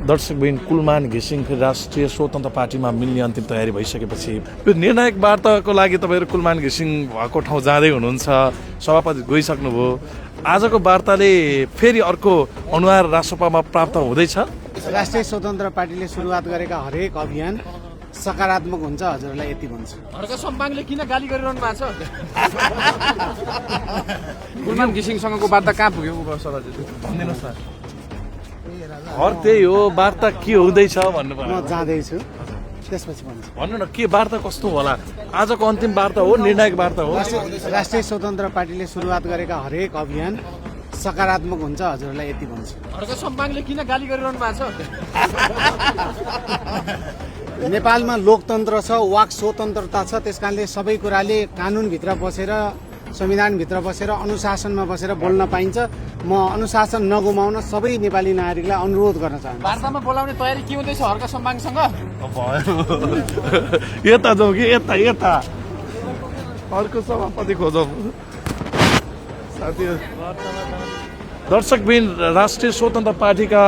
दर्शकबिन कुलमान घिसिङ फेरि राष्ट्रिय स्वतन्त्र पार्टीमा मिल्ने अन्तिम तयारी भइसकेपछि यो निर्णायक वार्ताको लागि तपाईँहरू कुलमान घिसिङ भएको ठाउँ जाँदै हुनुहुन्छ, सभापति गइसक्नुभयो। आजको वार्ताले फेरि अर्को अनुहार राष्ट्रसभामा प्राप्त हुँदैछ। राष्ट्रिय स्वतन्त्र पार्टीले सुरुवात गरेका हरेक अभियान सकारात्मक हुन्छ, हजुरलाई यति भन्छु। हर्क सम्पाङले किन गाली गरिरहनु भएको छ? कुलमान घिसिङसँगको वार्ता कहाँ पुग्यो सभाजी भनिदिनुहोस् न। त्यही हो, वार्ता के हुँदैछ भन्नु म जाँदैछु, त्यसपछि भन्छु। भन्नु न, के वार्ता कस्तो होला? आजको अन्तिम वार्ता हो, निर्णायक वार्ता हो। राष्ट्रिय स्वतन्त्र पार्टीले सुरुवात गरेका हरेक अभियान सकारात्मक हुन्छ, हजुरलाई यति भन्छु। हर्क सम्पाङले किन गाली गरिरहनु भएको छ? नेपालमा लोकतन्त्र छ, वाक स्वतन्त्रता छ, त्यसकारणले सबै कुराले कानुनभित्र बसेर, संविधानभित्र बसेर, अनुशासनमा बसेर बोल्न पाइन्छ। म अनुशासन नगुमाउन सबै नेपाली नागरिकलाई अनुरोध गर्न चाहन्छु। वार्तामा बोलाउने तयारी के हुँदैछ हर्क सम्पाङसँग? यता जाउँ कि यता यता अर्को सभापति खोजौँ। साथीहरू, दर्शकबिन राष्ट्रिय स्वतन्त्र पार्टीका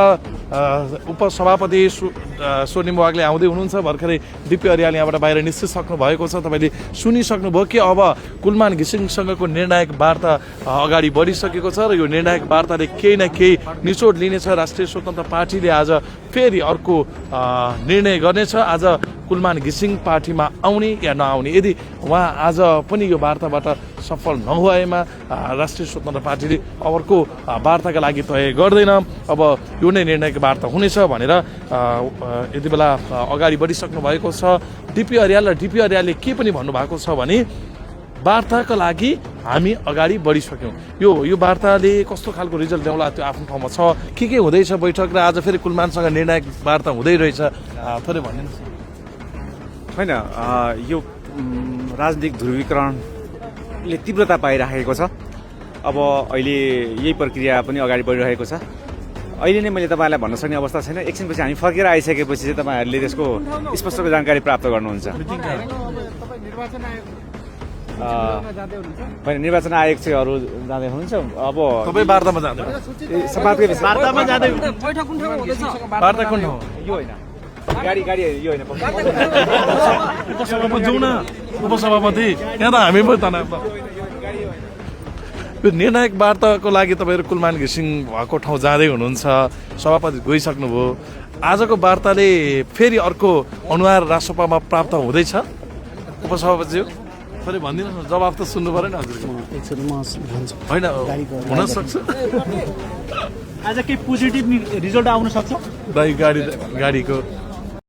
उपसभापति स्वर्णिम वाग्ले आउँदै हुनुहुन्छ। भर्खरै डिपी अर्याल यहाँबाट बाहिर निस्किसक्नु भएको छ। तपाईँले सुनिसक्नुभयो कि अब कुलमान घिसिङसँगको निर्णायक वार्ता अगाडि बढिसकेको छ र यो निर्णायक वार्ताले केही न केही निचोड लिनेछ। राष्ट्रिय स्वतन्त्र पार्टीले आज फेरि अर्को निर्णय गर्नेछ। आज कुलमान घिसिङ पार्टीमा आउने या नआउने, यदि उहाँ आज पनि यो वार्ताबाट सफल नभएमा राष्ट्रिय स्वतन्त्र पार्टीले अर्को वार्ताका लागि तय गर्दैन। अब यो नै निर्णायक वार्ता हुनेछ भनेर यति बेला अगाडि बढिसक्नु भएको छ डिपी अर्याल। र डिपी अर्यालले के पनि भन्नुभएको छ भने वार्ताका लागि हामी अगाडि बढिसक्यौँ। यो वार्ताले कस्तो खालको रिजल्ट ल्याउला त्यो आफ्नो ठाउँमा छ। के हुँदैछ बैठक र आज फेरि कुलमानसँग निर्णायक वार्ता हुँदै रहेछ, थोरै भनिदिनुहोस्। होइन, यो राजनीतिक ध्रुवीकरणले तीव्रता पाइराखेको छ। अब अहिले यही प्रक्रिया पनि अगाडि बढिरहेको छ। अहिले नै मैले तपाईँलाई भन्न सक्ने अवस्था छैन। एकछिनपछि हामी फर्केर आइसकेपछि चाहिँ तपाईँहरूले त्यसको स्पष्ट जानकारी प्राप्त गर्नुहुन्छ। होइन, निर्वाचन आयोग चाहिँ अरू जाँदै हुनुहुन्छ। अब तपाईँ वार्तामा जाँदै वार्तामा जाँदै वार्ता कुन ठाउँ? यो होइन, गाडी यो होइन, उपसभापति जाउँ न। उपसभापति यहाँ त हामी पनि तनाव। यो निर्णायक वार्ताको लागि तपाईँहरू कुलमान घिसिङ भएको ठाउँ जाँदै हुनुहुन्छ, सभापति गइसक्नुभयो। आजको वार्ताले फेरि अर्को अनुहार राष्ट्रसभामा प्राप्त हुँदैछ। उपसभापतिज्यू, थोरै भनिदिनुहोस् न, जवाफ त सुन्नु पऱ्यो नि हजुरको। होइन, हुनसक्छ आज केही पोजिटिभ रिजल्ट आउन सक्छ। गाडीको